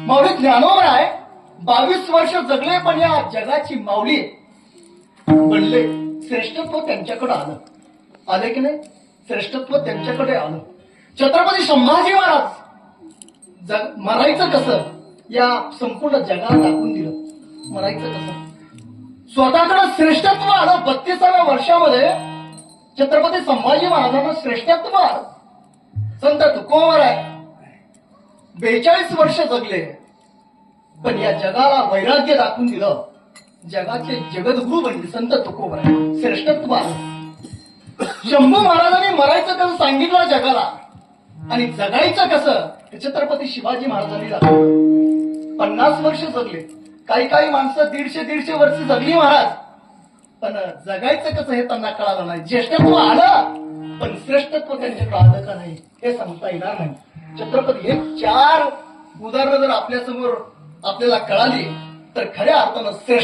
माऊली ज्ञानोबराय 22 वर्ष जगले, पण या जगाची माऊली बनले. श्रेष्ठत्व त्यांच्याकडे आले की नाही? श्रेष्ठत्व त्यांच्याकडे आलं. छत्रपती संभाजी महाराज मरायचं कसं या संपूर्ण जगाला दाखवून दिलं. मरायचं कसं स्वतःकडे श्रेष्ठत्व आलं. 32व्या वर्षामध्ये छत्रपती संभाजी महाराजांना श्रेष्ठत्व आलं. संत तुकोबराय 42 वर्ष जगले, पण या जगाला वैराग्य दाखवून दिलं. जगाचे जगद्गुरु बनले संत तुकोबराय. श्रेष्ठत्व आलं. शंभू महाराजांनी मरायचं कसं सांगितलं जगाला, आणि जगायचं कसं हे छत्रपती शिवाजी महाराजांनी दाखवलं. 50 वर्ष जगले. काही माणसं 150 वर्ष जगली महाराज, पण जगायचं कसं हे त्यांना कळालं नाही. ज्येष्ठत्व आलं, पण श्रेष्ठत्व त्यांच्याकडे आलं का नाही हे सांगता येणार नाही. छत्रपती हे 4 उदाहरणं जर आपल्यासमोर आपल्याला कळाली तर खऱ्या अर्थानं श्रेष्ठ